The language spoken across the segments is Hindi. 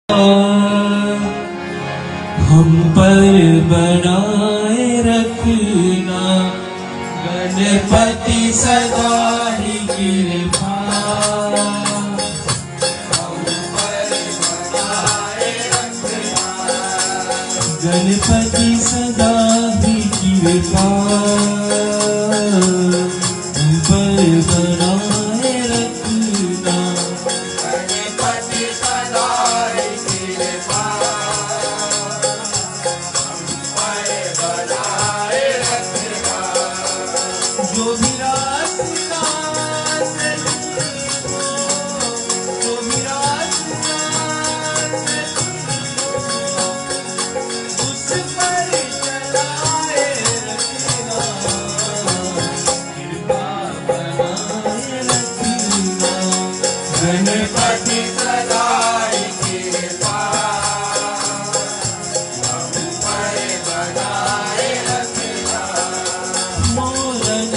हम पर बनाए रखना गणपति सदा ही कृपा। हम पर बनाए रखना गणपति सदा ही कृपा। हम पर बनाए रखना गणपति सदा ही कृपा। जो भी रास्ता से जो भी रास्ता से उस पर चलाए रखना कृपा बनाए रखना गणपति सदा ही कृपा। हम पर बनाए रखना मोरन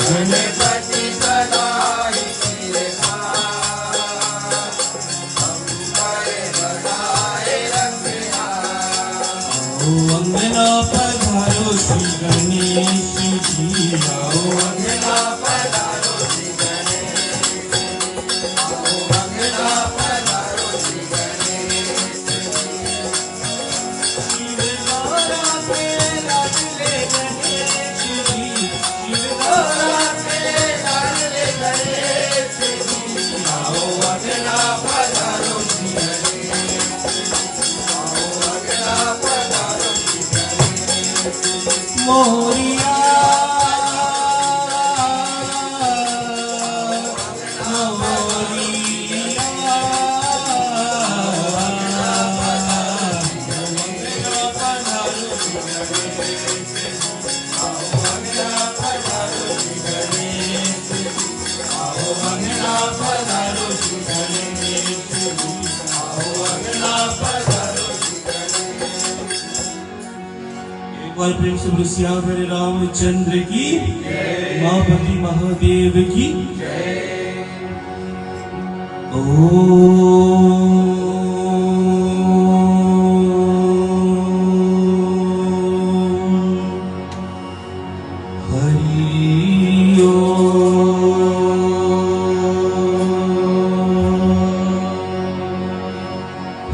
गणपति सदा ही कृपा। हम पर बनाए रखना अंगना पधारो श्री गणेश जी। आओ अंगना पधारो श्री गणेश जी। आओ अंगना पधारो श्री गणेश जी। शिवगौरा के लाडले गणेश जी। शिवगौरा मोरिया और प्रेम से श्यावर रामचंद्र की मापति महादेव की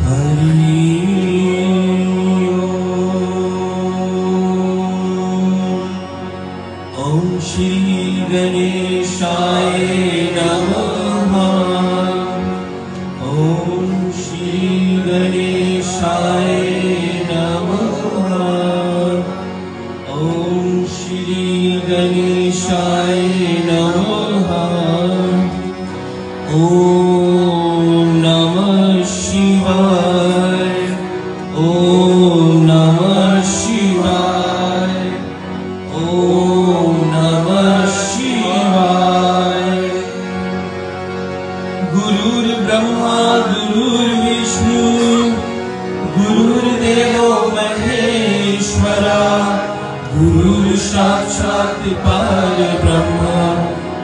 हरि ओम श्री गणेशाय नमः। ओम श्री गणेशाय नमः। ओम श्री गणेशाय नमः। ओम नमः शिवाय। ओम नमः शिवाय। ओम नमः शिवाय। गुरुर्ब्रह्मा गुरुर्विष्णु गुरुर्देवो महेश्वरा गुरुर्साक्षात् परब्रह्म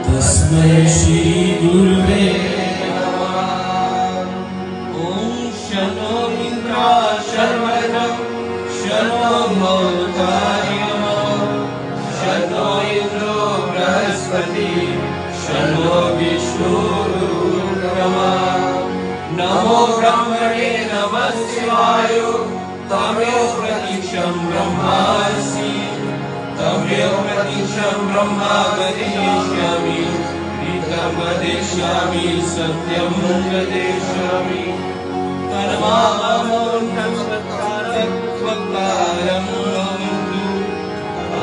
तस्मै श्री गुरुवे नमः। ओम शनो इंद्रा शर्वणं शनो मौकार्यं शनो इंद्रो बृहस्पति शनो विष्णुरुक्रमा। नमो ब्रह्मणे नमः शिवाय तमेव प्रतीक्षं ब्रह्मासि तमेव प्रतीक्षं ब्रह्मा वदिष्यामि गीतं वदिष्यामि सत्यं वदिष्यामि कर्मामहं वक्तारं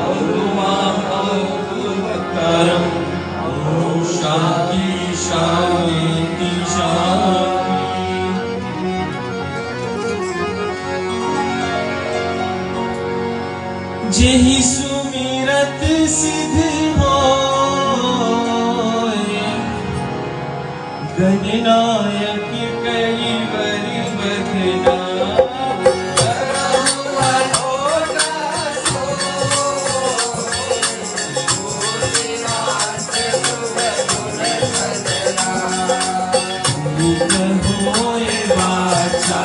अवतु माम् अवतु वक्तारम् ॐ शान्ति शान्ति शान्ति। जेहि सुमिरत सिद्ध होय गणनायक कलिवर बदना होय बाचा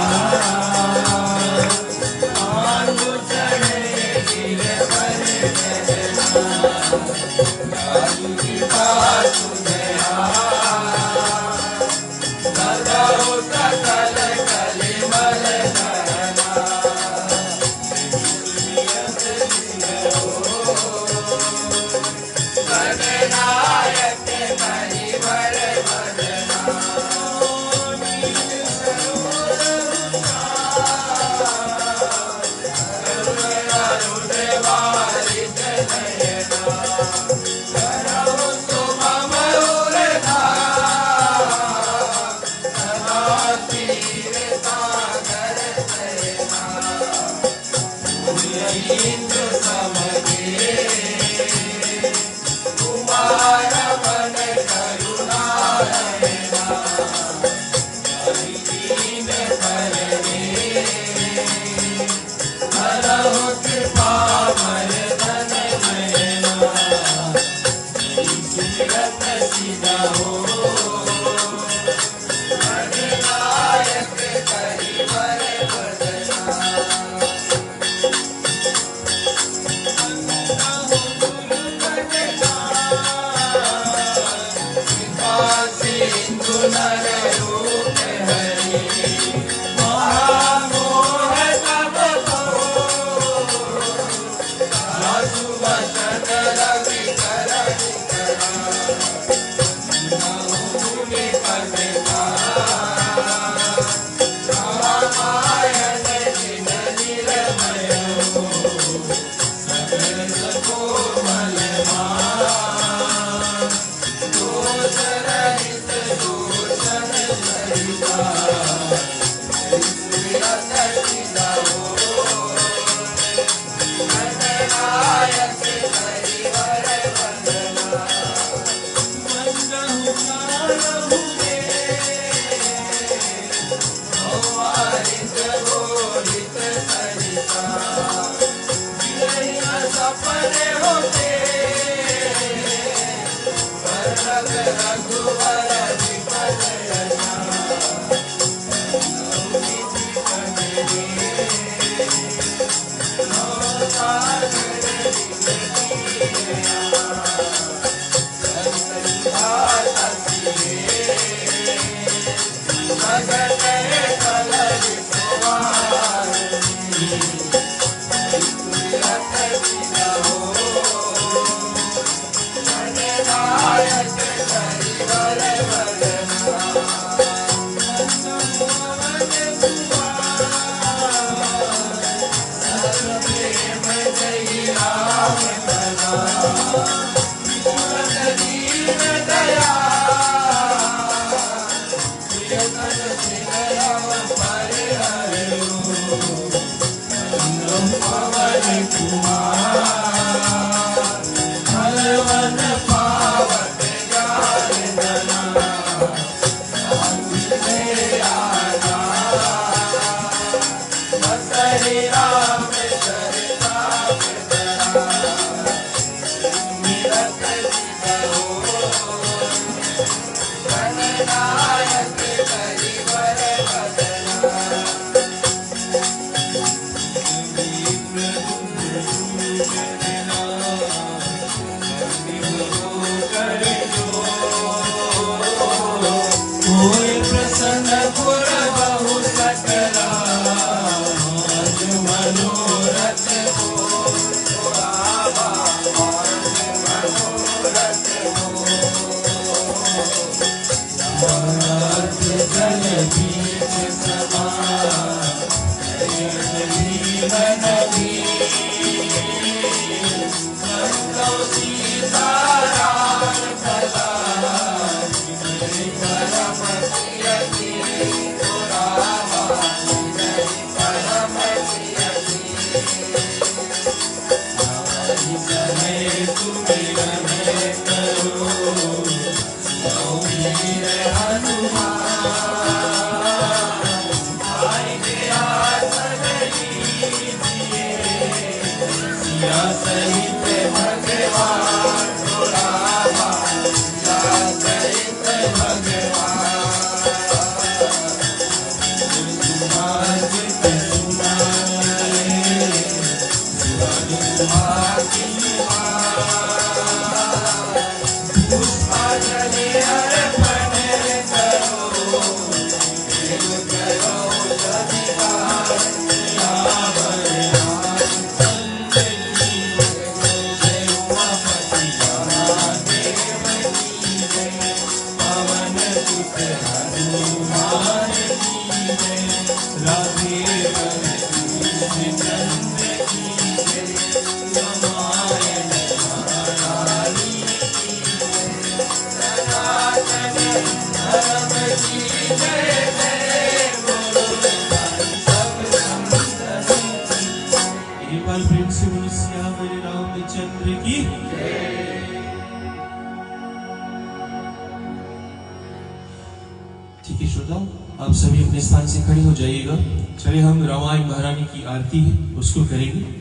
ठीक है श्रोताओं, आप सभी अपने स्थान से खड़े हो जाइएगा। चले हम रामायण महारानी की आरती है उसको करेंगे।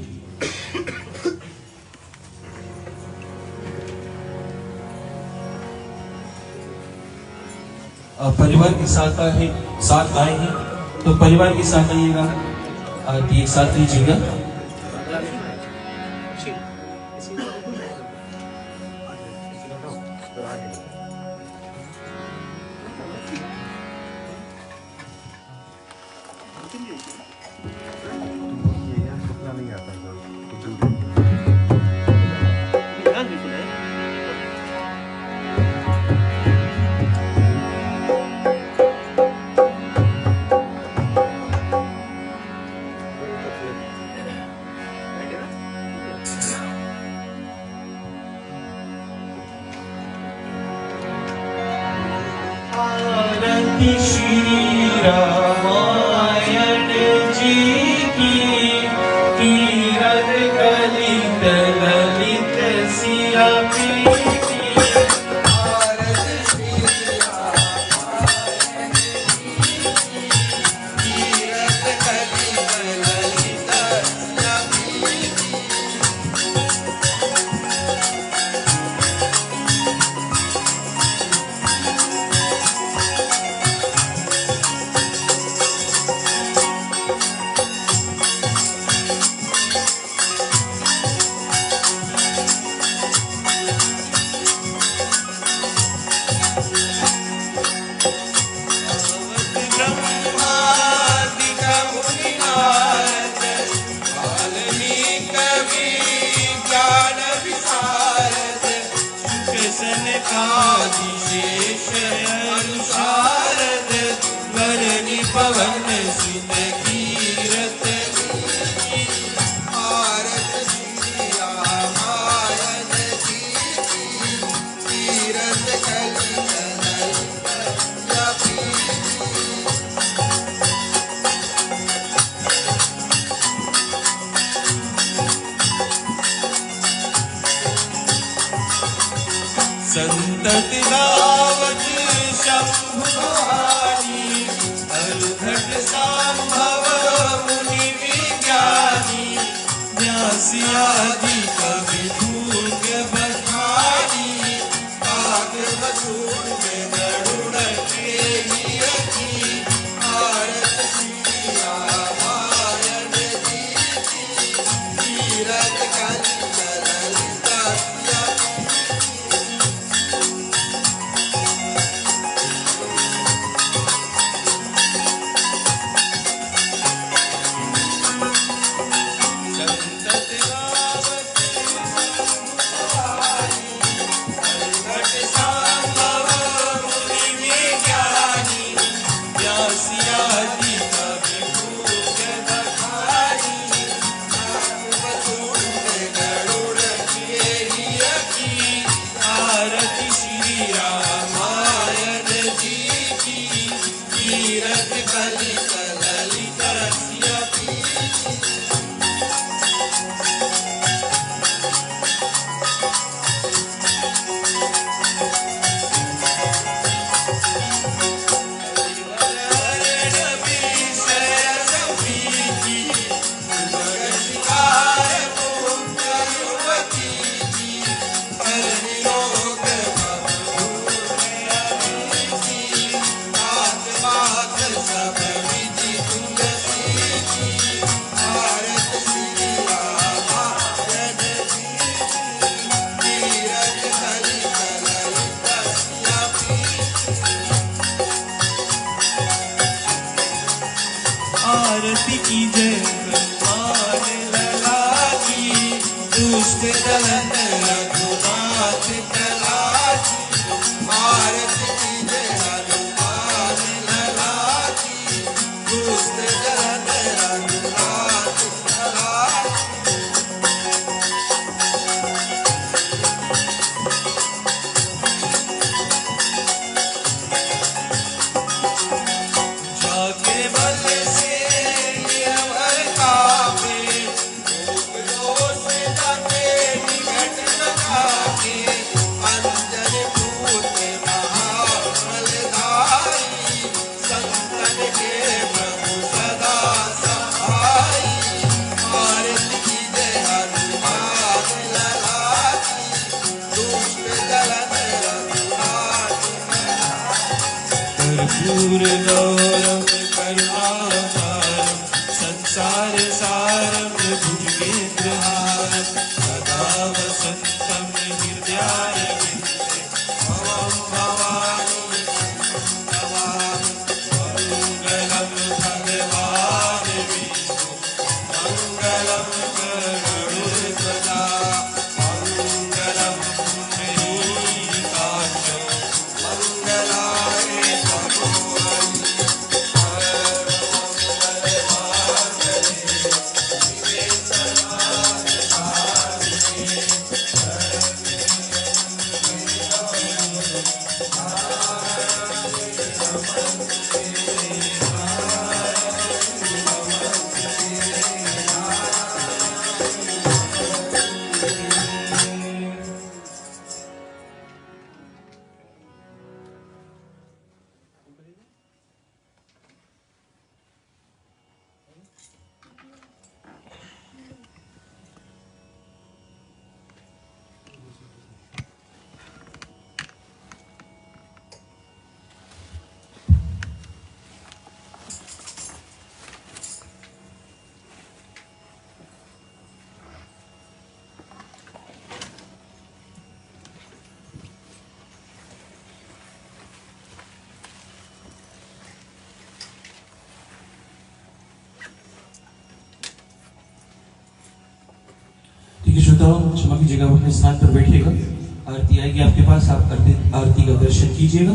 परिवार के साथ आए हैं तो परिवार के साथ आइएगा, आरती एक साथ लीजिएगा। आरती श्री रामायण जी की, कीरत कलित ललित सिया पीठी। आरती श्री रामायण जी की, कीरत कलित ललित सिया पीठी। आदिशेष अनुसारद वरनि पवन सुत कीरत। आरत श्री रामायण जी की, कीरत कलित ललित संतत गावत शंभु भवानी, अलघट सांभव मुनि विज्ञानी। व्यास आदि कवि भूग बखानी, भागवतों में गरुड़ केहिया की। आरत श्री रामायण जी की, कीरत कलित ललित सिया आरती की जय हनुमान लला की, दुष्ट दलन रघुनाथ कला की। आरती की जय हनुमान लला की, दुष्ट दलन रघुनाथ कला की। जाके बल से कापे, रोग दोष जाके निकट न कर्पूरगौरं करुणावतारं संसार सारं भुजगेन्द्रहारं सदा वसन्तं हृदयारविन्दे भवं भवानि नमामि मङ्गलं भगवान् विष्णु मङ्गलं गरुडध्वजा मङ्गलं पुण्डरीकाक्ष मङ्गलाय भगवान् ठीक है श्रोताओं, क्षमा कीजिएगा, अपने स्थान पर बैठिएगा। आरती आएगी आपके पास, आप आरती का दर्शन कीजिएगा।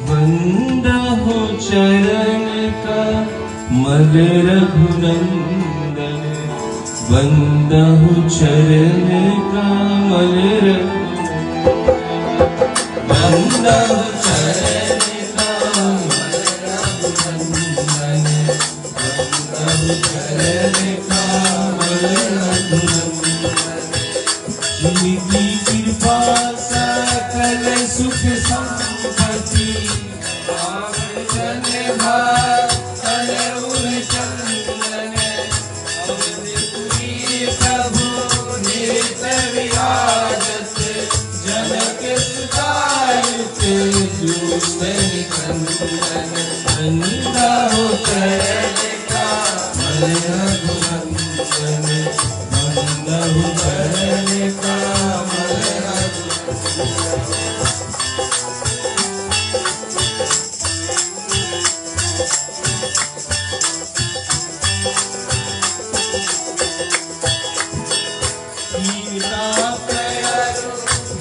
वंदहो चरण कमल रघुनंदन वंदहो चरण कमल रघुनंदन वंदहो चरण कमल रघुनंदन वंदहो चरण कमल रघुनंदन जिनकी कृपा सकल सुख संपत्ति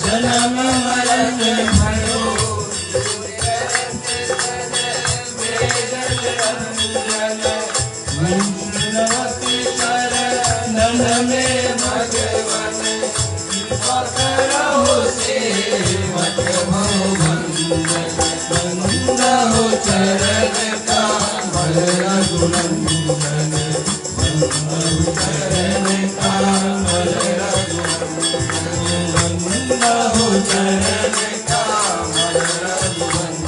जन्म मरण भयो वैष्णवति शरणन में भगवन कृपा करहु सेवक भव वंदहो चरण कमल रघुनंदन वंदहो चरण कमल वंदहो चरण कमल रघुनंदन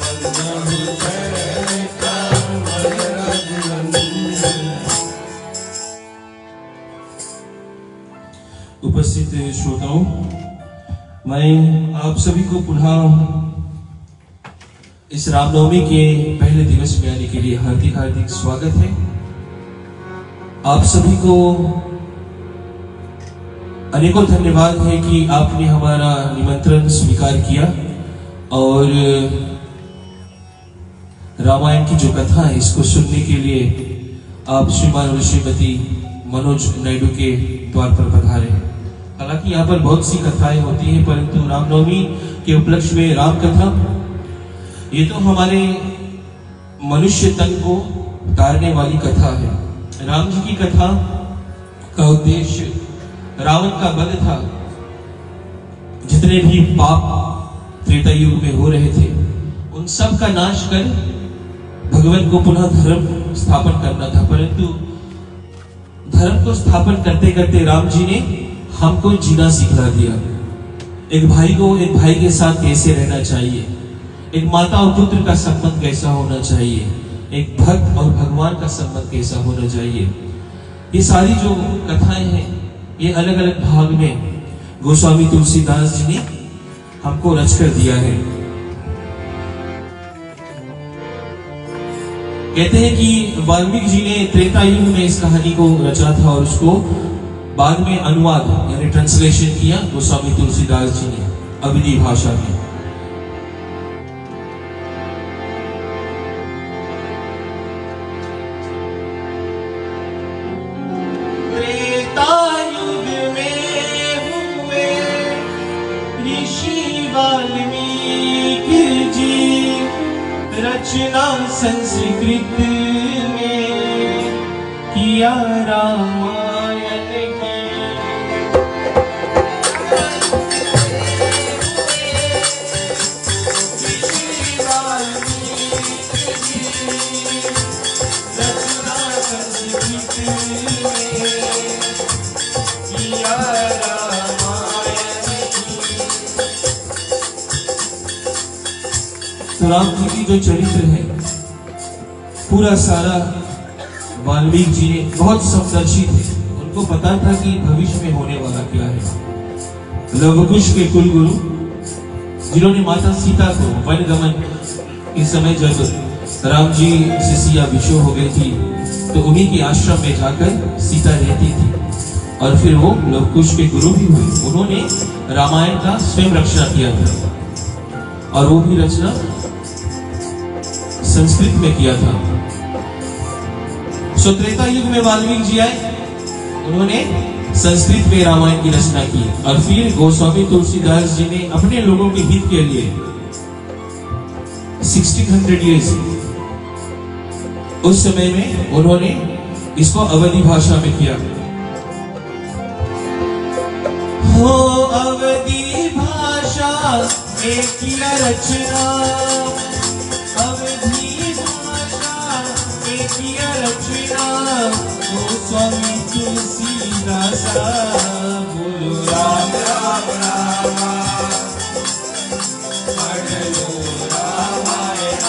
वंदहो चरण कमल रघुनंदन। उपस्थित श्रोताओं, मैं आप सभी को पुनः इस रामनवमी के पहले दिवस में आने के लिए हार्दिक हार्दिक स्वागत है। आप सभी को अनेकों धन्यवाद है कि आपने हमारा निमंत्रण स्वीकार किया और रामायण की जो कथा है इसको सुनने के लिए आप श्रीमान और श्रीमती मनोज नायडू के द्वार पर पधारे हैं। हालांकि यहाँ पर बहुत सी कथाएं होती हैं, परंतु रामनवमी के उपलक्ष्य में राम कथा ये तो हमारे मनुष्य तन को तारने वाली कथा है। राम जी की कथा का उद्देश्य रावण का वध था। जितने भी पाप त्रेता युग में हो रहे थे उन सब का नाश कर भगवान को पुनः धर्म स्थापन करना था। परंतु धर्म को स्थापन करते करते राम जी ने हमको जीना सिखला दिया। एक भाई को एक भाई के साथ कैसे रहना चाहिए, एक माता और पुत्र का संबंध कैसा होना चाहिए, एक भक्त और भगवान का संबंध कैसा होना चाहिए, ये सारी जो कथाएं हैं ये अलग अलग भाग में गोस्वामी तुलसीदास जी ने हमको रच कर दिया है। कहते हैं कि वाल्मीकि जी ने त्रेता युग में इस कहानी को रचा था और उसको बाद में अनुवाद यानी ट्रांसलेशन किया गोस्वामी तुलसीदास जी ने अवधी भाषा में। त्रेता युग में हुए ऋषि वाल्मीकि जी, रचना संस्कृत में किया रामायण की। ऋषि वाल्मीकि जी, रचना संस्कृत में किया रामायण की। तो राम जी की जो चरित्र है पूरा सारा वाल्मीकि जी ने बहुत समदर्शी थे। उनको पता था कि भविष्य में होने वाला क्या है। लवकुश के कुलगुरु जिन्होंने माता सीता को वनगमन के समय जब राम जी से सिया विछोह हो गई थी तो उन्हीं के आश्रम में जाकर सीता रहती थी और फिर वो लवकुश के गुरु भी हुए। उन्होंने रामायण का स्वयं रचना किया था और वो भी रचना संस्कृत में किया था। सो त्रेता युग में वाल्मीकि जी आए, उन्होंने संस्कृत में रामायण की रचना की और फिर गोस्वामी तुलसीदास जी ने अपने लोगों के हित के लिए 1600 years उस समय में उन्होंने इसको अवधी भाषा में किया। हो अवधी भाषा में किया रचना, अवधी भाषा में किया रचना। गोस्वामी तुलसीदास बोलो राम राम राम, पढ़ लो रामायण।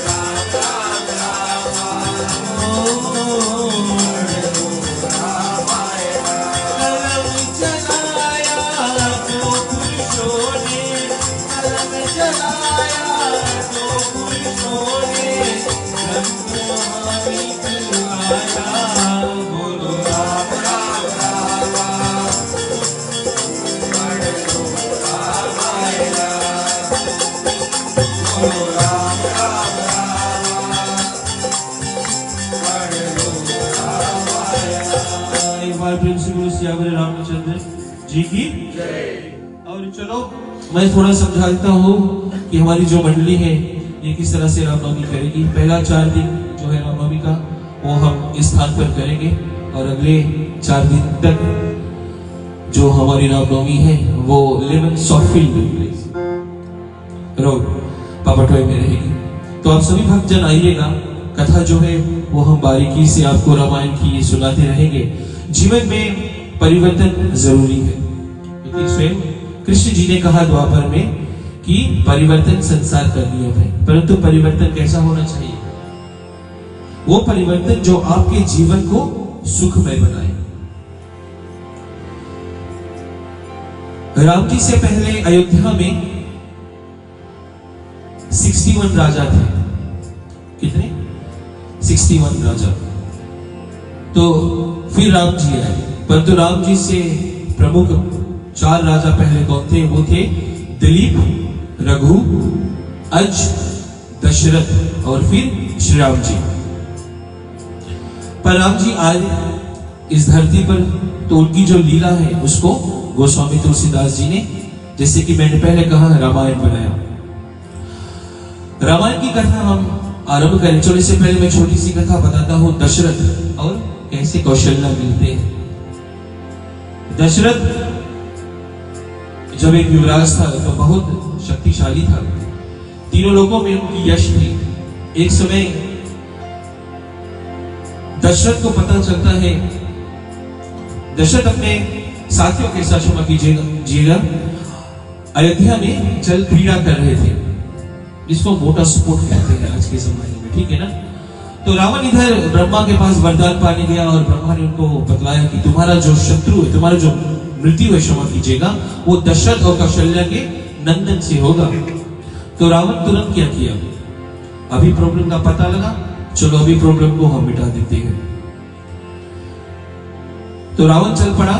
राम राम राम, ओ पढ़ लो रामायण। कलम चलाया तो पुरुषों ने, कलम चलाया तो पुरुषों ने, रंगोहामिक आया। बोलो राम राम राम, पढ़ लो रामायण। बोलो राम राम राम, पढ़ लो रामायण। एक बार प्रेम से बोलो सियावर रामचंद्र जी की। और चलो मैं थोड़ा समझा देता हूँ कि हमारी जो मंडली है ये किस तरह से रामनवमी करेगी। पहला 4 दिन जो है रामनवमी का वो हम इस स्थान पर करेंगे और अगले 4 दिन तक जो हमारी रामनवमी है वो 11 सॉफील्ड रोड पापटोई में रहेगी। तो आप सभी भक्तजन आइएगा। कथा जो है वो हम बारीकी से आपको रामायण की सुनाते रहेंगे। जीवन में परिवर्तन जरूरी है क्योंकि स्वयं कृष्ण जी ने कहा द्वापर में कि परिवर्तन संसार का नियम है, परंतु परिवर्तन कैसा होना चाहिए? वो परिवर्तन जो आपके जीवन को सुखमय बनाए। राम जी से पहले अयोध्या में 61 राजा थे। कितने? 61 राजा। तो फिर राम जी आए, परंतु राम जी से प्रमुख 4 राजा पहले कौन थे? वो थे दिलीप, रघु, अज, दशरथ और फिर श्री राम जी। पर राम जी आए इस धरती पर तो उनकी जो लीला है उसको गोस्वामी तुलसीदास जी ने, जैसे कि मैंने पहले कहा, रामायण बनाया। रामायण की कथा हम आरंभ करें। चलो इससे पहले मैं छोटी सी कथा बताता हूं, दशरथ और कैसे कौशल्या मिलते हैं। दशरथ जब एक युवराज था तो बहुत शक्तिशाली था, तीनों लोगों में उनकी यश थी। एक समय दशरथ को पता चलता है, दशरथ अपने साथियों के साथ, क्षमा कीजिएगा, अयोध्या में जल क्रीड़ा कर रहे थे, जिसको मोटर स्पोर्ट कहते हैं आज के जमाने में, ठीक है ना। तो रावण इधर ब्रह्मा के पास वरदान पाने गया और ब्रह्मा ने उनको बतलाया कि तुम्हारा जो शत्रु है, तुम्हारा जो मृत्यु है, क्षमा कीजिएगा, वो दशरथ और कौशल्या के नंदन से होगा। तो रावण तुरंत क्या किया, अभी प्रॉब्लम का पता लगा, चलो अभी प्रॉब्लम को हम मिटा देते हैं। तो रावण चल पड़ा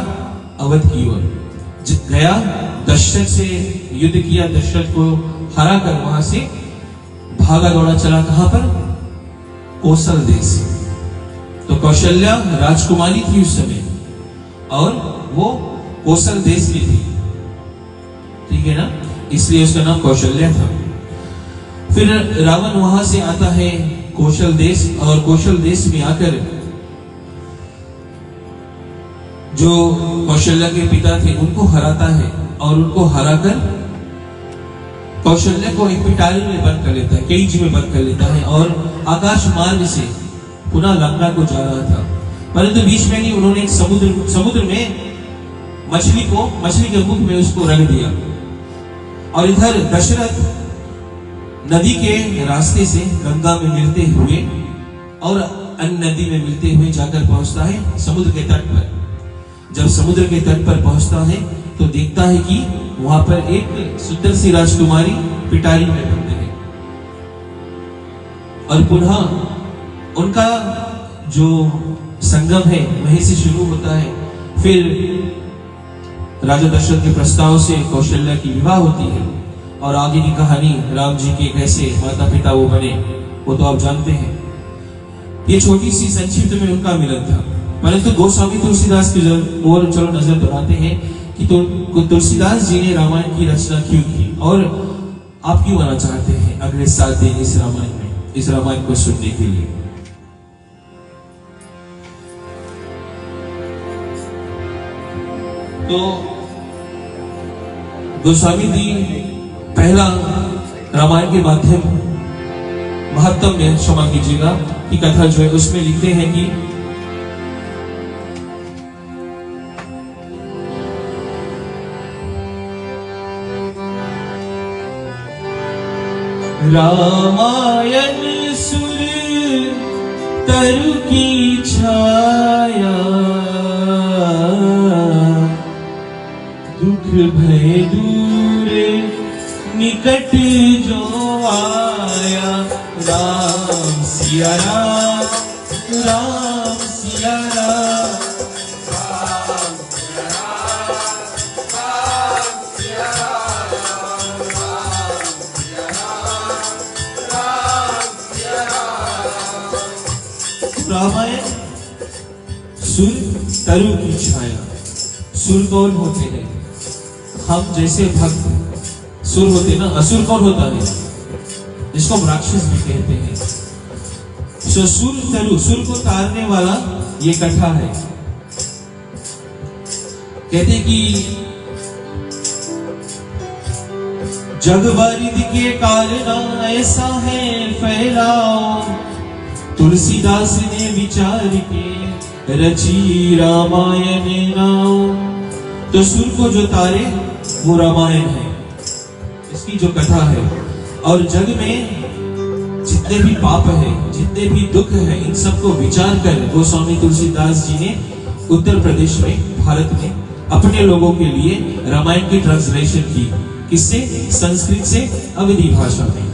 अवध की ओर, गया, दशरथ से युद्ध किया, दशरथ को हरा कर वहां से भागा दौड़ा चला, कहां पर, कौशल देश। तो कौशल्या राजकुमारी थी उस समय और वो कौशल देश की थी, ठीक है ना, इसलिए उसका नाम कौशल्या था। फिर रावण वहां से आता है कौशल देश, और कौशल देश में आकर जो कौशल्या के पिता थे उनको हराता है, और उनको हराकर कौशल्या को एक पिटारी में बंद कर लेता है, केज में बंद कर लेता है, और आकाश मार्ग से पुनः लंका को जा रहा था। परंतु बीच में ही उन्होंने एक समुद्र में मछली के मुख में उसको रख दिया, और इधर दशरथ नदी के रास्ते से गंगा में मिलते हुए और अन्य नदी में मिलते हुए जाकर पहुंचता है समुद्र के तट पर। जब समुद्र के तट पर पहुंचता है तो देखता है कि वहां पर एक सुंदर सी राजकुमारी पिटारी में बंद है, और पुनः उनका जो संगम है वहीं से शुरू होता है। फिर राजा दशरथ के प्रस्ताव से कौशल्या की विवाह होती है, और आगे की कहानी राम जी के कैसे माता पिता वो बने वो तो आप जानते हैं। ये छोटी सी संक्षिप्त में उनका मिलन था। परंतु गोस्वामी तुलसीदास की ओर चलो नजर दौड़ाते हैं कि तुलसीदास जी ने रामायण की रचना क्यों की, और आप क्यों आना चाहते हैं अगले 7 दिन इस रामायण में, इस रामायण को सुनने के लिए। तो गोस्वामी जी पहला रामायण के माध्यम महत्तम में, क्षमा कीजिएगा, की कथा जो है उसमें लिखते हैं कि रामायण सुर तरु की छाया, दुख भय दूर निकट जो आया। राम सिया राम, राम सिया राम, राम सिया राम, राम सिया राम, राम सिया राम, राम सिया राम। रामायण सुर तरु की छाया। सुर कौन होते हैं? हम जैसे भक्त सुर होते ना। असुर कौन होता है? जिसको हम राक्षस भी कहते हैं। सो सुर तरु, सुर को तारने वाला ये कथा है। कहते कि जग बारिद के कारण ऐसा है फैलाओ, तुलसीदास ने विचार के रची रामायण नाओ। तो सुर को जो तारे वो रामायण है, इसकी जो कथा है। और जग में जितने भी पाप है, जितने भी दुख है, इन सबको विचार कर गोस्वामी तुलसीदास जी ने उत्तर प्रदेश में, भारत में अपने लोगों के लिए रामायण की ट्रांसलेशन की। किससे? संस्कृत से अवधी भाषा में।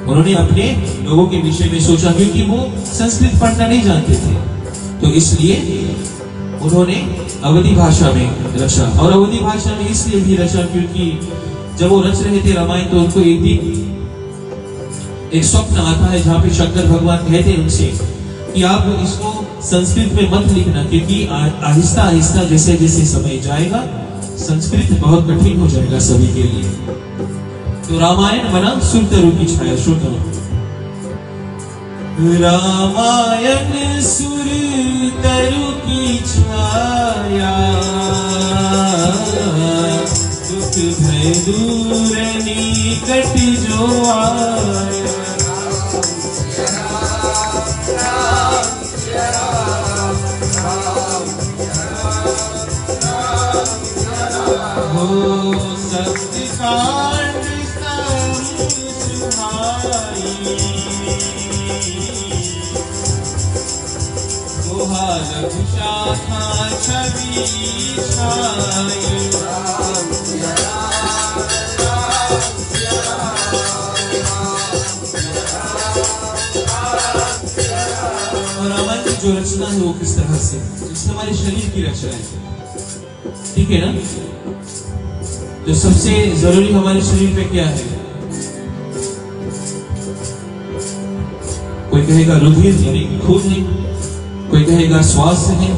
उन्होंने अपने लोगों के विषय में सोचा, क्योंकि वो संस्कृत पढ़ना नहीं जानते थे, तो इसलिए उन्होंने अवधी भाषा में रचा। और अवधी भाषा में इसलिए भी रचा क्योंकि जब वो रच रहे थे रामायण तो उनको एक दिन एक स्वप्न आता है जहाँ पे शंकर भगवान कहते हैं उनसे कि आप इसको संस्कृत में मत लिखना, क्योंकि आहिस्ता आहिस्ता जैसे जैसे समय जाएगा संस्कृत बहुत कठिन हो जाएगा सभी के लिए। तो रामायण बना सुरतरु की छाया। श्रोता, रामायण सुरतरु की छाया, दुख भय दूर निकट जो आया। हो सत्य कांड संग सुहाई, दोहा लघु शाखा छवि छाई। और रामायण की जो रचना है वो किस तरह से, जिससे हमारे शरीर की रचना है, ठीक है ना। तो सबसे जरूरी हमारे शरीर पे क्या है? कोई कहेगा रुधिर यानी खून है, कोई कहेगा श्वास है,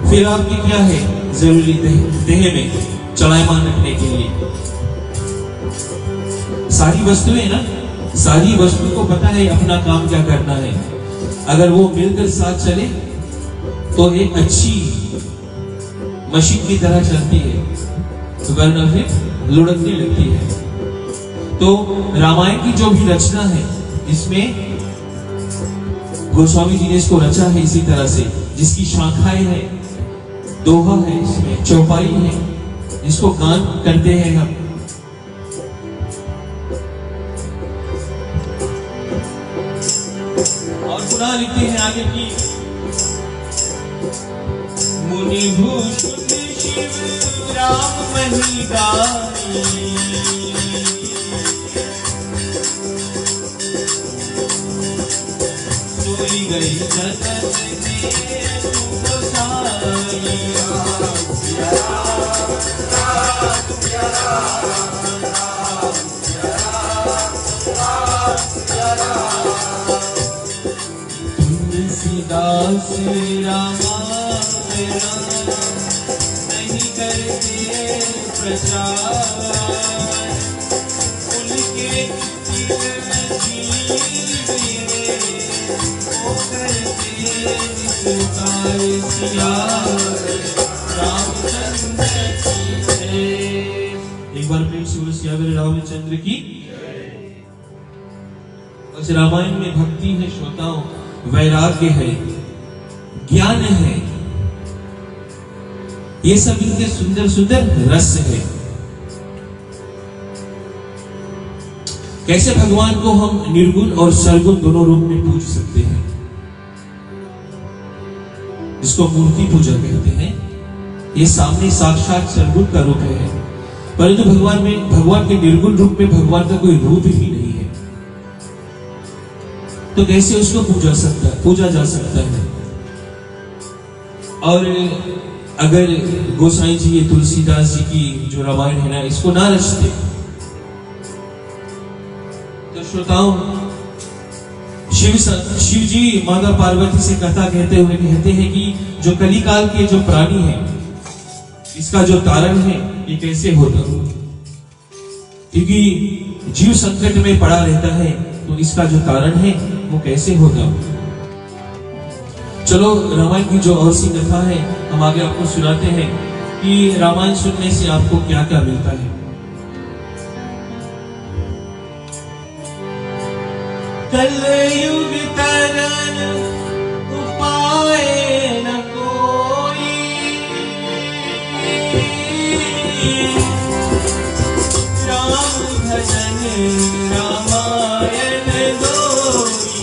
फिर आपकी क्या है जरूरी देह में चलायमान रखने के लिए? सारी वस्तुएं ना, सारी वस्तु को पता है अपना काम क्या करना है। अगर वो मिलकर साथ चले तो एक अच्छी मशीन की तरह चलती है, तो वरना फिर लुढ़कने लगती है। तो रामायण की जो भी रचना है इसमें गोस्वामी जी ने इसको रचा है इसी तरह से, जिसकी शाखाएं हैं, दोहा है, इसमें चौपाई है, जिसको गान करते हैं हम। और पुनः लिखते हैं आगे की, मुनि भूषण शिव राम मही गाई, सोई गई जगत में तुम साई। तुलसीदास रामायण नहीं करते प्रचार, उनके एक बार प्रेम से बोलो सियावर रामचंद्र की। उस रामायण में भक्ति है श्रोताओं, वैराग्य है, ज्ञान है, ये सब इनके सुंदर सुंदर रस है। कैसे भगवान को हम निर्गुण और सरगुण दोनों रूप में पूज सकते हैं, इसको मूर्ति पूजा कहते हैं। ये सामने साक्षात सरगुण का रूप है, परंतु भगवान के निर्गुण रूप में भगवान का कोई रूप ही नहीं है, तो कैसे उसको पूजा जा सकता है। और अगर गोसाई जी, ये तुलसीदास जी की जो रामायण है ना, इसको ना रचते तो श्रोताओं, शिव जी माता पार्वती से कथा कहते हुए कहते हैं कि जो कलिकाल के जो प्राणी है, इसका जो तारण है ये कैसे होता, क्योंकि जीव संकट में पड़ा रहता है, तो इसका जो तारण है वो कैसे होगा। चलो रामायण की जो और सी कथा है हम आगे आपको सुनाते हैं कि रामायण सुनने से आपको क्या क्या मिलता है। कलयुग तरन उपाय न कोई, राम भजन रामायण दोई,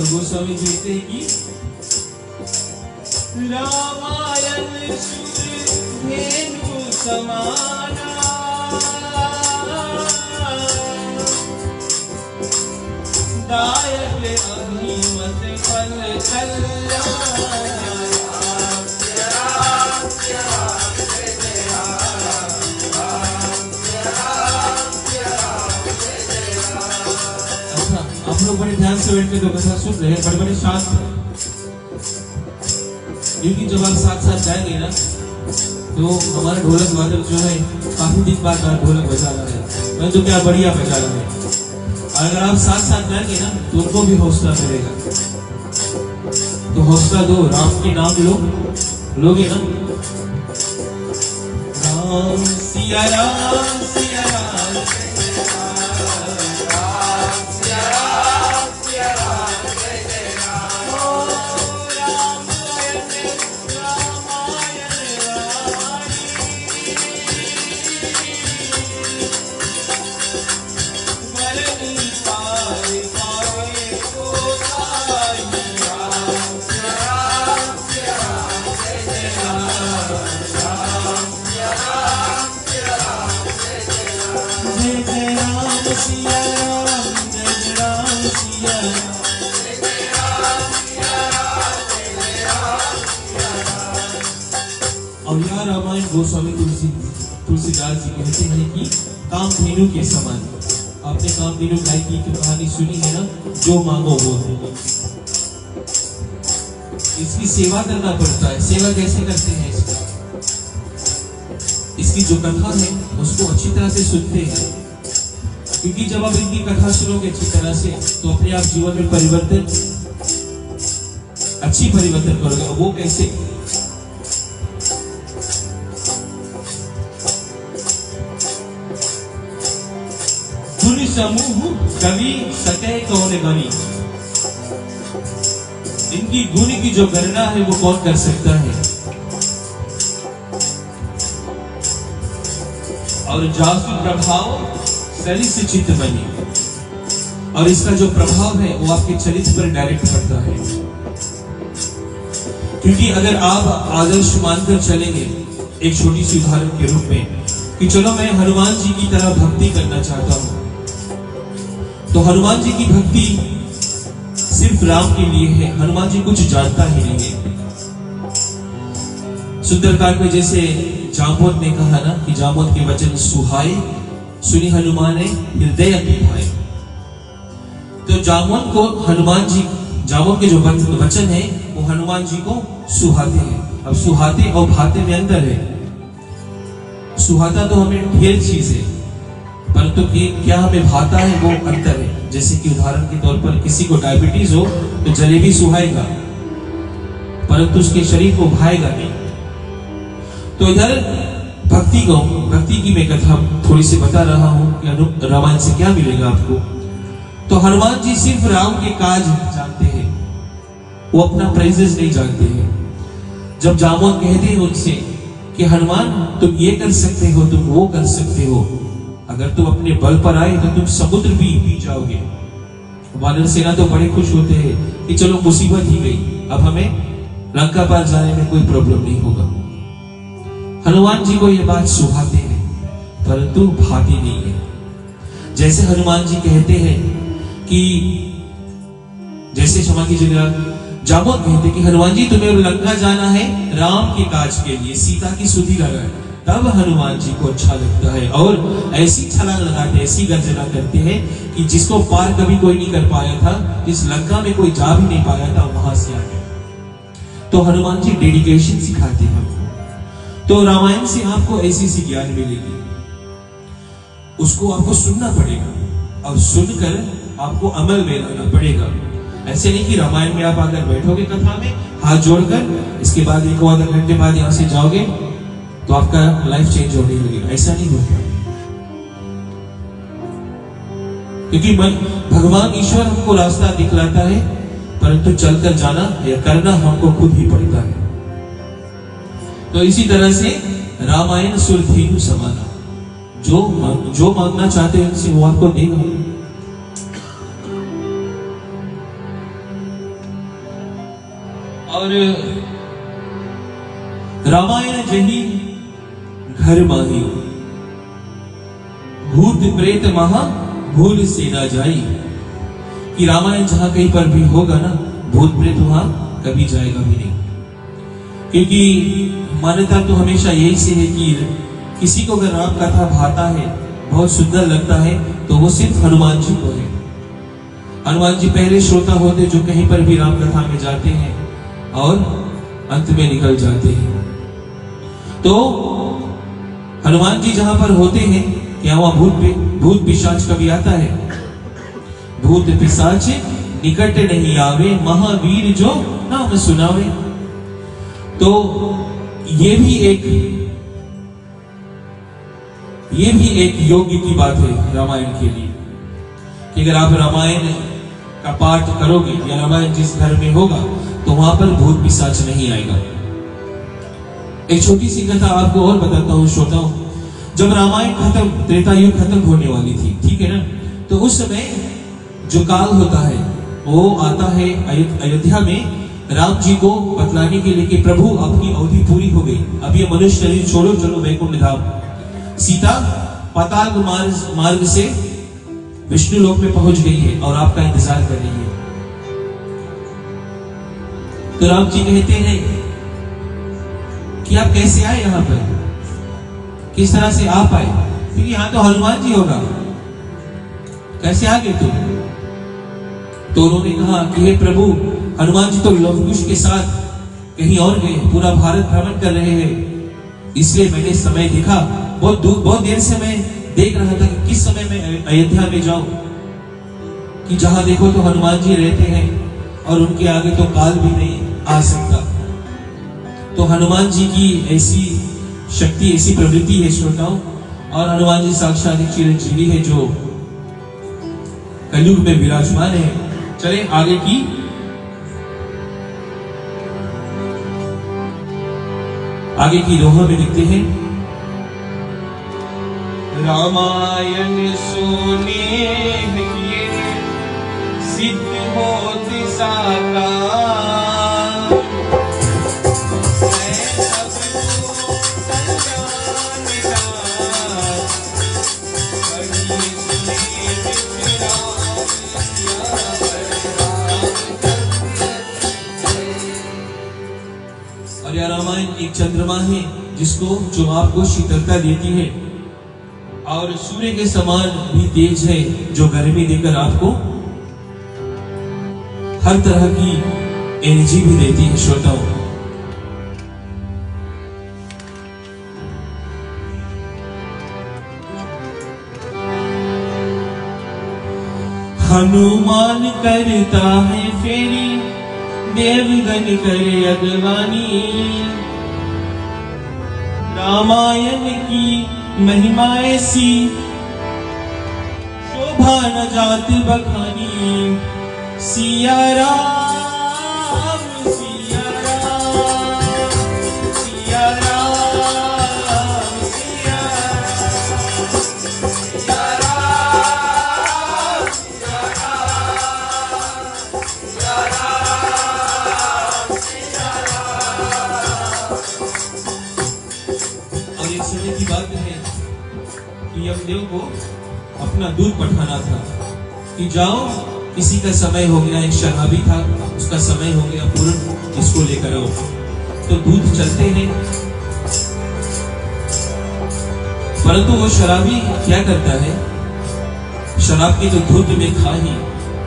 गोस्वामी कहते हैं कि रामायण सुर धेनु समाना, दायक अभिमत फल कल्याण। आप लोग बड़े ध्यान से बैठ के तो कथा सुन रहे हैं, बड़े बड़े शांत हैं, क्योंकि जब आप साथ साथ जाएंगे ना तो हमारा ढोलक वादक जो है काफी दिन बाद ढोलक बजा रहा है, मैं तो क्या बढ़िया बजा रहा है। अगर आप साथ साथ जाएंगे ना तो उनको भी हौसला मिलेगा, तो हौसला दो, राम के नाम लो, लोगे ना। राम सिया राम सिया राम और यह रामायण गोस्वामी तुलसीदास जी कहते हैं कि कामधेनु के समान। आपने कामधेनु गाय की कहानी सुनी है ना, जो मांगो वो देगी। इसकी सेवा करना पड़ता है। सेवा कैसे करते हैं इसकी जो कथा है उसको अच्छी तरह से सुनते हैं, क्योंकि जब आप इनकी कथा सुनोगे अच्छी तरह से तो अपने आप जीवन में परिवर्तन, अच्छी परिवर्तन करोगे। वो कैसे? गुण समूह कवि सके कौन गणी, इनकी गुण की जो गणना है वो कौन कर सकता है। और जासु प्रभाव सरिस चित्त बनी, और इसका जो प्रभाव है वो आपके चरित्र पर डायरेक्ट पड़ता है। क्योंकि अगर आप आदर्श मानकर चलेंगे, एक छोटी सी उदाहरण के रूप में कि चलो मैं हनुमान जी की तरह भक्ति करना चाहता हूं, तो हनुमान जी की भक्ति सिर्फ राम के लिए है। हनुमान जी कुछ जानता ही नहीं है। सुंदरकांड में जैसे जामवंत ने कहा ना कि जामवंत के वचन सुहाए, सुनी हनुमान ने हृदय भाए। तो जामवंत को हनुमान जी, जामवंत के जो वचन है वो हनुमान जी को सुहाते हैं। अब सुहाते और भाते में अंतर है। सुहाता तो हमें ढेर चीज है, परंतु क्या हमें भाता है वो अंतर है। जैसे कि उदाहरण के तौर पर किसी को डायबिटीज हो तो जलेबी सुहाएगा, परंतु उसके शरीर को भाएगा नहीं। तो इधर भक्ति की मैं कथा थोड़ी सी बता रहा हूं कि रामायण से क्या मिलेगा आपको। तो हनुमान जी सिर्फ राम के काज जानते हैं, वो अपना प्रेजेंस नहीं जानते हैं। जब जामवंत कहते हैं उनसे कि हनुमान तुम ये कर सकते हो, तुम वो कर सकते हो, अगर तुम अपने बल पर आए तो तुम समुद्र भी पी जाओगे। वानर सेना तो बड़े खुश होते हैं कि चलो मुसीबत ही गई, अब हमें लंका पार जाने में कोई प्रॉब्लम नहीं होगा। हनुमान जी को यह बात सुहाते हैं, परंतु भाती नहीं है। जैसे हनुमान जी कहते हैं कि जैसे क्षमा कीजिएगा, जामवंत कहते कि हनुमान जी तुम्हें लंका जाना है राम के काज के लिए, सीता की सुधि लगाए, तब हनुमान जी को अच्छा लगता है और ऐसी छलांग लगाते, ऐसी गर्जना करते हैं कि जिसको पार कभी कोई नहीं कर पाया था, जिस लंका में कोई जा भी नहीं पाया था, वहां से आ गए। तो हनुमान जी डेडिकेशन सिखाते हैं। तो रामायण से आपको ऐसी सी ज्ञान मिलेगी, उसको आपको सुनना पड़ेगा और सुनकर आपको अमल में लाना पड़ेगा। ऐसे नहीं कि रामायण में आप अगर बैठोगे कथा में हाथ जोड़कर, इसके बाद एक आधा घंटे बाद यहां से जाओगे तो आपका लाइफ चेंज होने लगेगा, ऐसा नहीं होता। क्योंकि भगवान ईश्वर हमको रास्ता दिखलाता है, परंतु चलकर जाना या करना हमको खुद ही पड़ता है। तो इसी तरह से रामायण सुरधेनु समाना, जो मांगना चाहते हैं उनसे वो आपको देगा। और रामायण जही घर माही, भूत प्रेत महा भूल से ना जाई। कि रामायण जहां कहीं पर भी होगा ना, भूत प्रेत वहां कभी जाएगा भी नहीं। क्योंकि मान्यता तो हमेशा यही से है कि किसी को अगर राम कथा भाता है, बहुत सुंदर लगता है, तो वो सिर्फ हनुमान जी को है। हनुमान जी पहले श्रोता होते जो कहीं पर भी राम कथा में जाते हैं और अंत में निकल जाते हैं। तो हनुमान जी जहां पर होते हैं, क्या वहां भूत पिशाच कभी आता है? भूत पिशाच निकट नहीं आवे, महावीर जो नाम सुनावे। तो ये भी एक योग्य की बात है रामायण के लिए, कि अगर आप रामायण का पाठ करोगे या रामायण जिस घर में होगा तो वहां पर भूत पिशाच नहीं आएगा। एक छोटी सी कथा आपको और बताता हूं श्रोताओं। जब रामायण खत्म, त्रेता युग खत्म होने वाली थी, ठीक है ना, तो उस समय जो काल होता है वो आता है अयोध्या में राम जी को बतलाने के लिए कि प्रभु आपकी अवधि पूरी हो गई, अब ये मनुष्य शरीर छोड़ो, चलो वैकुंठ धाम। सीता पाताल मार्ग से विष्णु लोक में पहुंच गई है और आपका इंतजार कर रही है। तो राम जी कहते हैं कि आप कैसे आए यहां पर, किस तरह से आप आए, क्योंकि यहां तो हनुमान जी होगा, कैसे आ गए तुम? तो उन्होंने कहा कि हे प्रभु, हनुमान जी तो लवकुश के साथ कहीं और गए, पूरा भारत भ्रमण कर रहे हैं, इसलिए मैंने समय देखा। बहुत देर से मैं देख रहा था कि किस समय मैं अयोध्या में जाऊं, कि जहां देखो तो हनुमान जी रहते हैं और उनके आगे तो काल भी नहीं आ सकता। तो हनुमान जी की ऐसी शक्ति, ऐसी प्रवृत्ति है श्रोताओं, और हनुमान जी साक्षात एक चिरंजीवी है जो कलयुग में विराजमान है। चले आगे की दोहा में लिखते हैं, रामायण सुने किए सिद्ध होत साकार, और यह रामायण एक चंद्रमा है जो आपको शीतलता देती है, और सूर्य के समान भी तेज है जो गर्मी देकर आपको हर तरह की एनर्जी भी देती है। श्रोताओं, हनुमान करता है फेरी, देवगन करे अगवानी, रामायण की महिमा ऐसी शोभा न जात बखानी। सिया राम सिया राम सिया राम सिया राम सिया राम सिया राम। और एक समय की बात है कि यमदेव को अपना दूध पठाना था कि जाओ, किसी का समय हो गया, एक शराबी था, उसका समय हो गया पूर्ण, इसको लेकर आओ। तो दूध चलते हैं, परंतु वो शराबी क्या करता है, शराब की तो धुंध में खा ही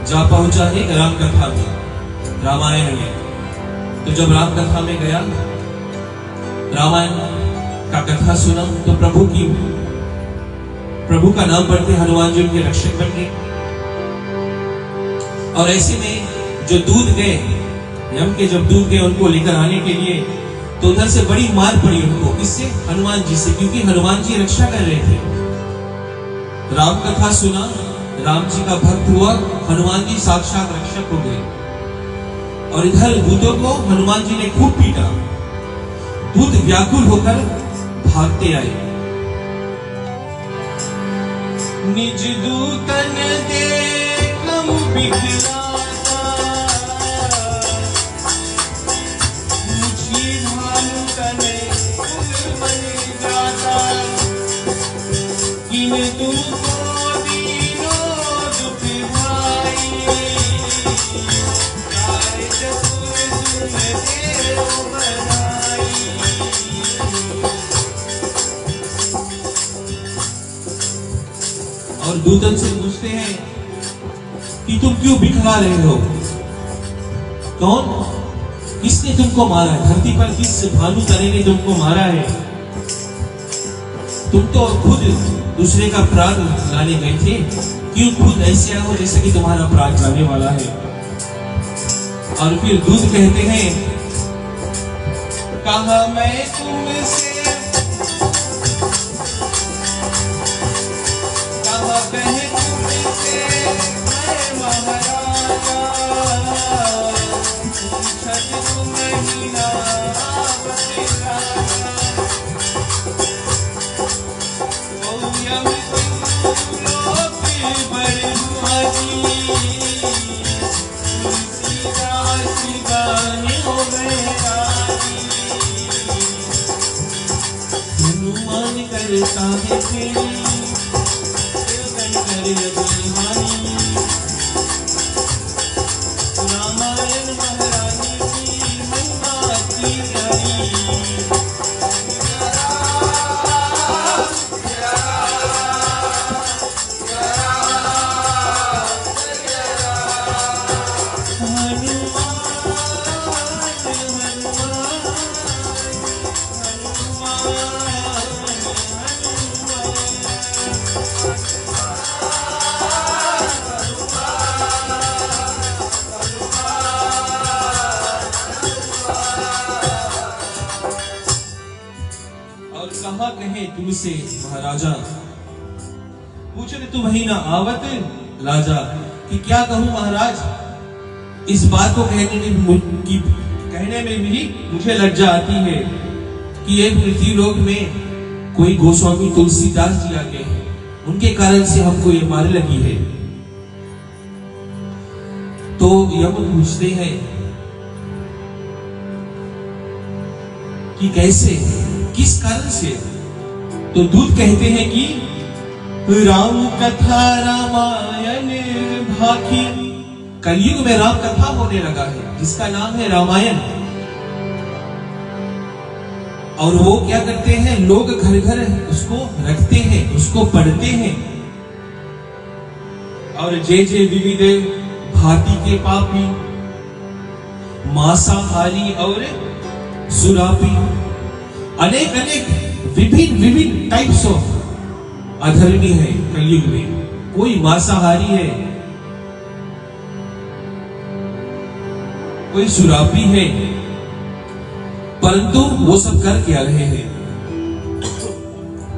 जा पहुंचा है राम कथा में, रामायण में। तो जब राम कथा में गया, रामायण का कथा सुना, तो प्रभु का नाम पढ़ते हनुमान जी उनके रक्षक बन गए। और ऐसे में जो दूध गए, यम के जब दूध गए उनको लेकर आने के लिए, तो उधर से बड़ी मार पड़ी उनको, किससे? हनुमान जी से, क्योंकि हनुमान जी रक्षा कर रहे थे। राम कथा सुना, राम जी का भक्त हुआ, हनुमान जी साक्षात रक्षक हो गए। और इधर दूतों को हनुमान जी ने खूब पीटा, दूत व्याकुल होकर भागते आए। निज दूतन देखम बिखराता, मुझी भानु तने दूतन से पूछते हैं कि तुम क्यों बिखरा रहे हो? कौन, किसने तुमको मारा है? धरती पर किस भानु तने ने तुमको मारा है? तुम तो खुद दूसरे का प्राण लाने गए थे, क्यों खुद ऐसे हो जैसे कि तुम्हारा प्राण जाने वाला है? और फिर दूत कहते हैं, कहा मैं तुमसे, कहा कहे तुमसे मैं महाराजा, पूछत तुम ही नाम तेरा, ओ यम लोक बरमाजी, तुलसीदास गाने हो मेरा, हनुमान करता है तेरी रामायण महारानी की महिमा प्यारी। कहा कहे तुमसे महाराजा, पूछने तुम ही ना आवत लाजा, कि क्या कहूं महाराज, इस बात को कहने में भी मुझे लज्जा आती है कि एक पृथ्वीलोक में कोई गोस्वामी तुलसीदास जी आ गए हैं, उनके कारण से हमको ये मार लगी है। तो यमन पूछते हैं कि कैसे, किस कारण से? तो दूत कहते हैं कि राम कथा रामायण भाखी, कलयुग में राम कथा होने लगा है जिसका नाम है रामायण। और वो क्या करते हैं, लोग घर घर उसको रखते हैं, उसको पढ़ते हैं। और जय जय विविध भांति के पापी, मांसाहारी और सुरापी, अनेक अनेक विभिन्न विभिन्न टाइप्स ऑफ अधर्मी है कलयुग में। कोई मांसाहारी है, कोई सुरापी है, परंतु वो सब कर क्या रहे हैं?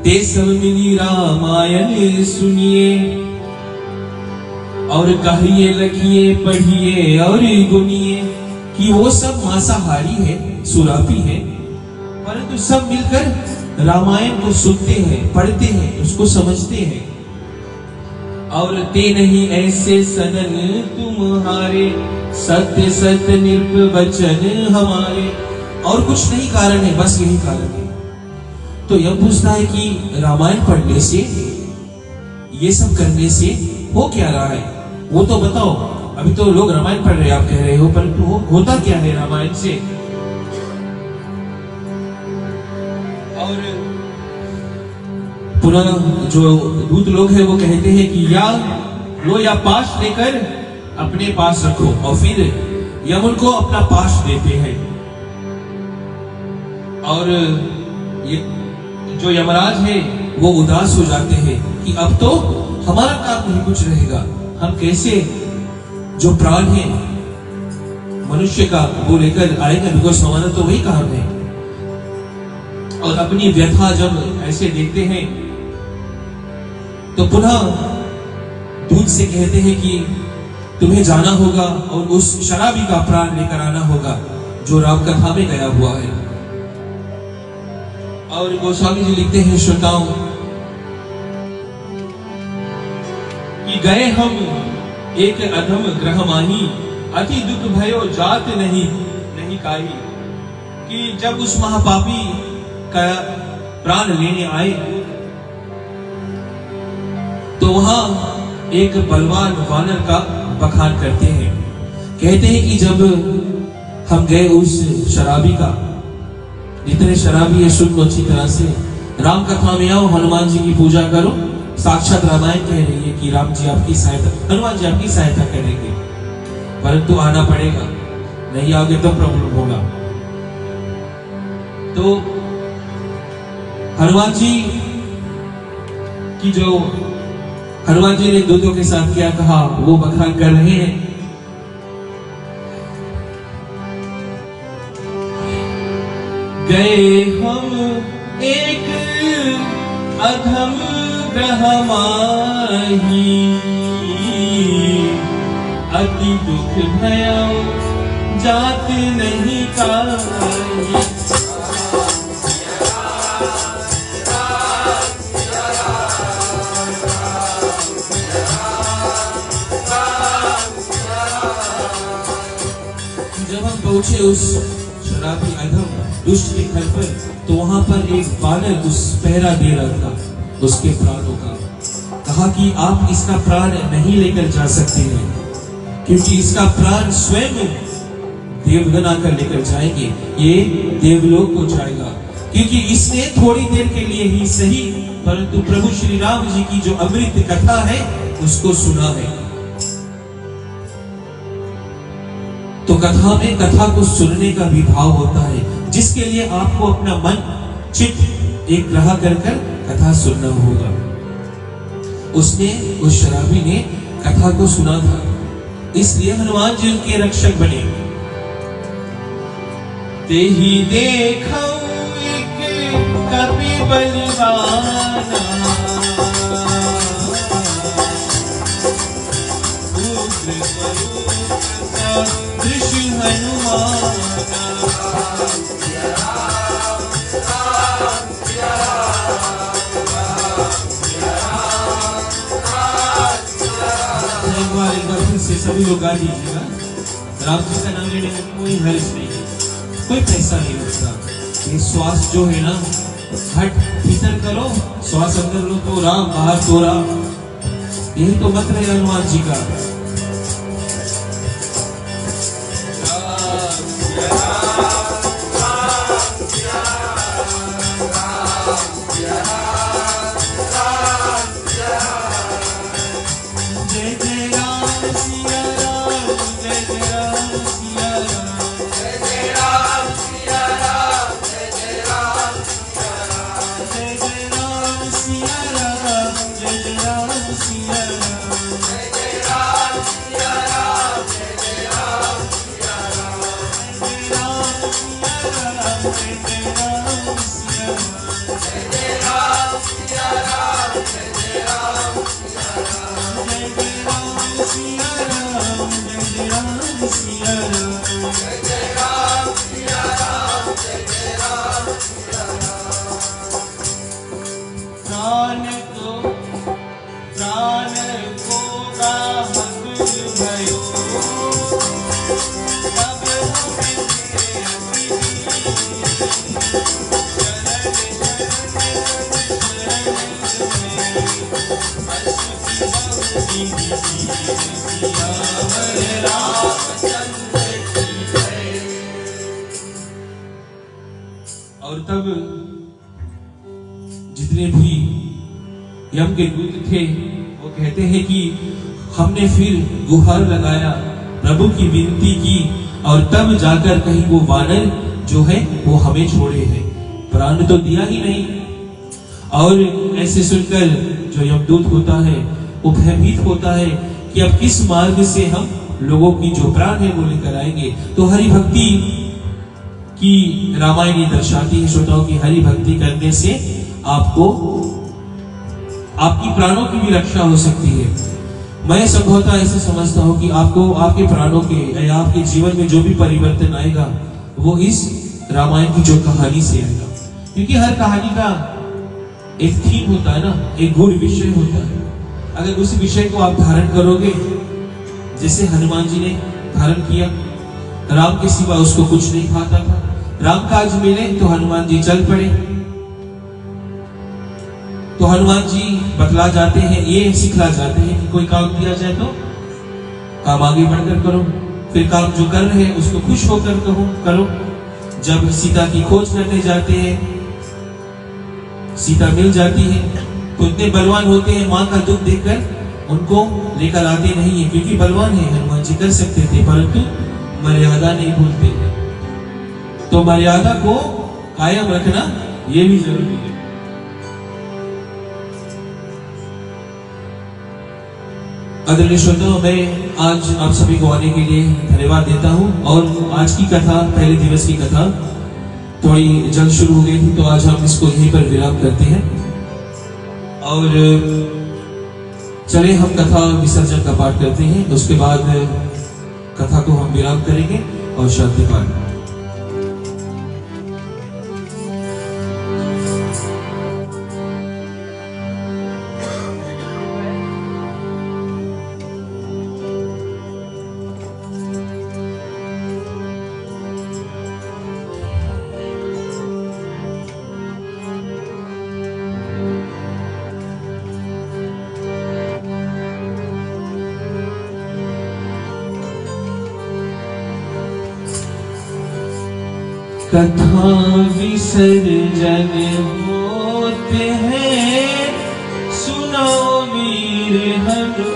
ते सब मिली रामायण सुनिए, और कहिए लखिए पढ़िए और गुनिए, कि वो सब मांसाहारी है, सुरापी है, परंतु सब मिलकर रामायण को सुनते हैं, पढ़ते हैं, उसको समझते हैं। और ते नहीं ऐसे सनन तुम्हारे, सत्य सत्य निर्भ वचन हमारे। और कुछ नहीं कारण है, बस यही कारण है। तो यह पूछता है कि रामायण पढ़ने से, ये सब करने से हो क्या रहा है, वो तो बताओ। अभी तो लोग रामायण पढ़ रहे हैं, आप कह रहे हो, परंतु होता क्या है रामायण से? और पुनः जो दूत लोग हैं वो कहते हैं कि या लो, या पाश लेकर अपने पास रखो। और फिर यमन को अपना पाश देते हैं। और ये जो यमराज है वो उदास हो जाते हैं कि अब तो हमारा काम नहीं कुछ रहेगा, हम कैसे जो प्राण है मनुष्य का वो लेकर आएगा, बिकॉज हमारा तो वही काम है। और अपनी व्यथा जब ऐसे देखते हैं तो पुनः दूत से कहते हैं कि तुम्हें जाना होगा और उस शराबी का प्राण लेकर आना होगा जो राम कथा में गया हुआ है। और गोस्वामी जी लिखते हैं श्रोताओं कि गए हम एक अधम ग्रह माही, अति दुख भयो जात नहीं काई। कि जब उस महापापी का प्राण लेने आए तो वहां एक बलवान वानर का बखान करते हैं। कहते हैं कि जब हम गए उस शराबी का, जितने शराबी है सुन लो अच्छी तरह से, राम कथा में आओ, हनुमान जी की पूजा करो, साक्षात रामायण कह रही है कि राम जी आपकी सहायता, हनुमान जी आपकी सहायता करेंगे, परंतु आना पड़ेगा, नहीं आओगे तो प्रॉब्लम होगा। तो हनुमान जी की जो हनुमान जी ने दूतों के साथ क्या कहा वो बखान कर रहे हैं। गए हम एक अधम ग्रह माही, अति दुख भयो जात नहीं काही। जब हम पहुंचे उस शराबी अधम दुष्ट के घर पर, तो वहां पर एक बालक उस पहरा दे रहा था उसके प्राणों का। कहा कि आप इसका प्राण नहीं लेकर जा सकते हैं, क्योंकि इसका प्राण स्वयं देवगण आकर लेकर जाएंगे, ये देवलोक को जाएगा, क्योंकि इसने थोड़ी देर के लिए ही सही परंतु प्रभु श्री राम जी की जो अमृत कथा है उसको सुना है। तो कथा में कथा को सुनने का भी भाव होता है, जिसके लिए आपको अपना मन चित्त एक ग्रह कर कथा सुनना होगा। उसने उस शराबी ने कथा को सुना था, इसलिए हनुमान जी उनके रक्षक बने। ते ही देखो एक कपि बलवाना, उग्र स्वरूप दृश्य हनुमाना। एक बार फिर से सभी लोग गा दीजिएगा। राम जी का नाम लेने में कोई हर्ष नहीं है, कोई पैसा नहीं लगता। ये श्वास जो है ना, हट भीतर करो, श्वास अंदर लो तो राम, बाहर तो राम। यही तो मंत्र है हनुमान जी का। और तब जितने भी यम के दूत थे वो कहते हैं कि हमने फिर गुहार लगाया, प्रभु की विनती की, और तब जाकर कहीं वो वानर जो है वो हमें छोड़े हैं, प्राण तो दिया ही नहीं। और ऐसे सुनकर जो यमदूत होता है वो भयभीत होता है कि अब किस मार्ग से हम लोगों की जो प्राण है वो लेकर आएंगे। तो हरि भक्ति की रामायण ये दर्शाती है श्रोताओं की, हरि भक्ति करने से आपको आपकी प्राणों की भी रक्षा हो सकती है। मैं संभवतः ऐसे समझता हूं कि आपको आपके प्राणों के या आपके जीवन में जो भी परिवर्तन आएगा वो इस रामायण की जो कहानी से आएगा, क्योंकि हर कहानी का एक थीम होता है ना, एक गूढ़ विषय होता है। अगर उस विषय को आप धारण करोगे, जैसे हनुमान जी ने धारण किया, राम के सिवा उसको कुछ नहीं खाता था, राम काज मिले तो हनुमान जी चल पड़े। तो हनुमान जी बतला जाते हैं, ये सिखला जाते हैं कि कोई काम दिया जाए तो काम आगे बढ़कर करो, फिर काम जो कर रहे हैं उसको खुश होकर करो। जब सीता की खोज करने जाते हैं, सीता मिल जाती है, तो इतने बलवान होते हैं, माँ का दुख देखकर उनको लेकर आते नहीं है, क्योंकि बलवान है। हनुमान जी कर सकते थे, परंतु मर्यादा नहीं भूलते। तो मर्यादा को कायम रखना ये भी जरूरी है। आदरणीय श्रोताओं, मैं आज आप सभी को आने के लिए धन्यवाद देता हूं। और आज की कथा, पहले दिवस की कथा थोड़ी जल्द शुरू हो गई थी, तो आज हम इसको यहीं पर विराम करते हैं। और चले हम कथा विसर्जन का पाठ करते हैं, उसके बाद कथा को हम विराम करेंगे और शांति पाठ। कथा विसर्जन होते हैं, सुनो वीर हनुमान।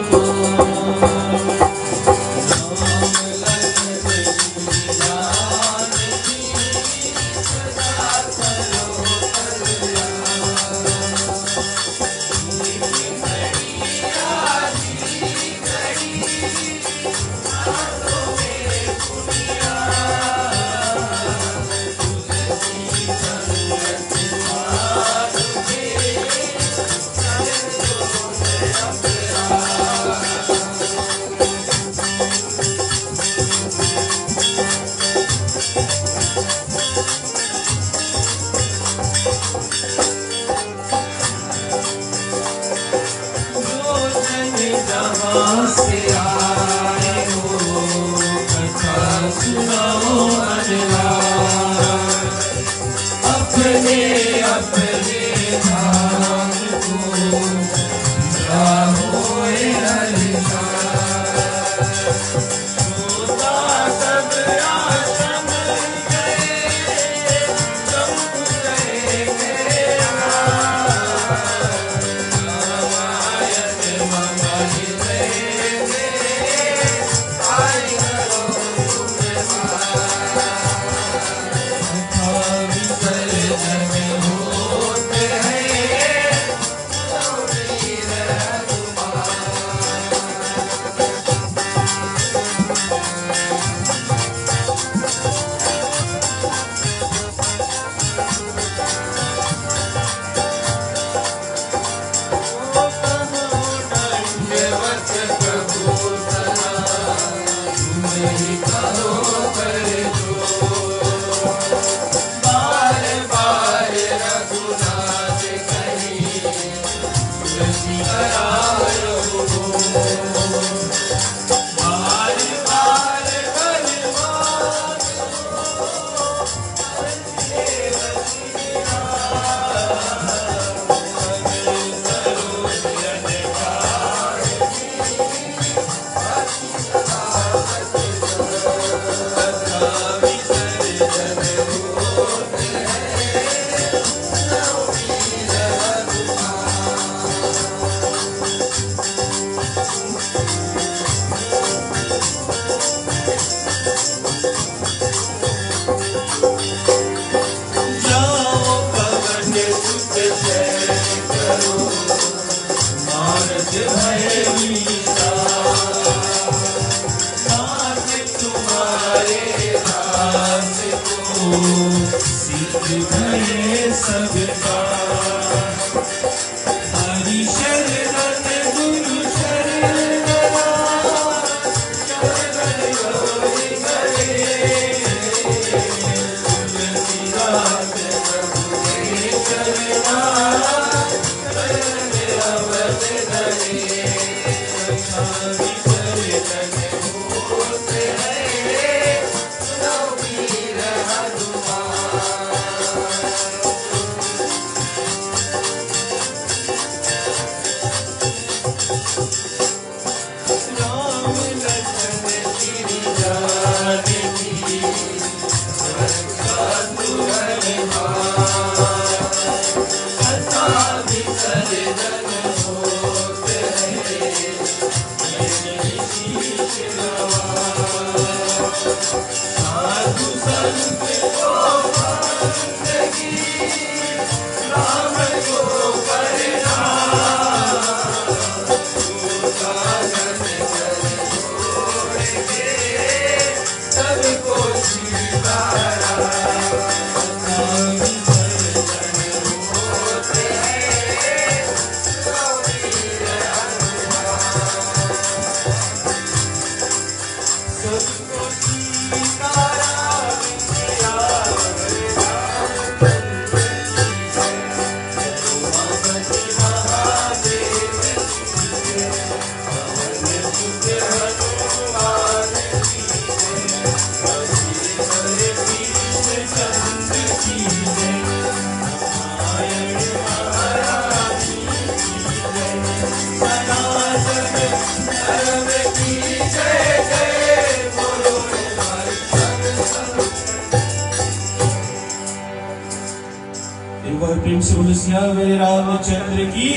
एक बार प्रेम से बोलो सियावर रामचंद्र की,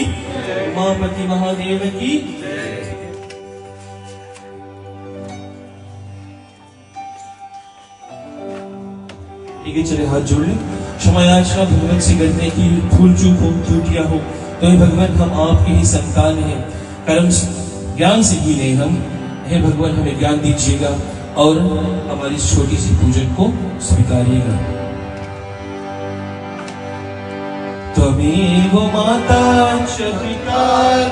उमापति महादेव की। ठीक है, चले हाथ जोड़ ले। क्षमा याचना भगवान से करते हैं कि भूल चूक हो, त्रुटियां हो तो हे भगवान हम आपके ही संतान हैं, कर्म ज्ञान से ही नहीं हम। हे भगवान हमें ज्ञान दीजिएगा और हमारी इस छोटी सी पूजन को स्वीकारिएगा। त्वमेव माता च पिता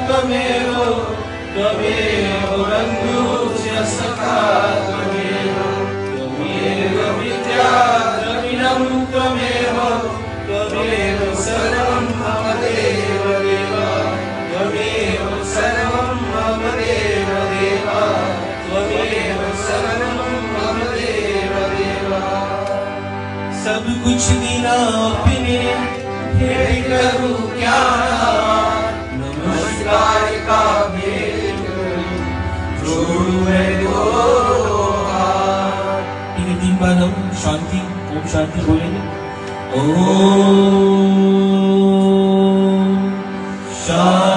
त्वमेव, त्वमेव बन्धुः च सखा त्वमेव, त्वमेव विद्या द्रविणं त्वमेव, त्वमेव सर्वं मम देव देव, त्वमेव सर्वं मम देव देव, त्वमेव सर्वं मम देव देव। सब कुछ दीना आपने, हे करूं क्या, नमस्कार का भेद जोड़ूं मैं दो हाथ। ठीक है, 3 बार हम शांति ओम शांति बोलेंगे। ओम शांति।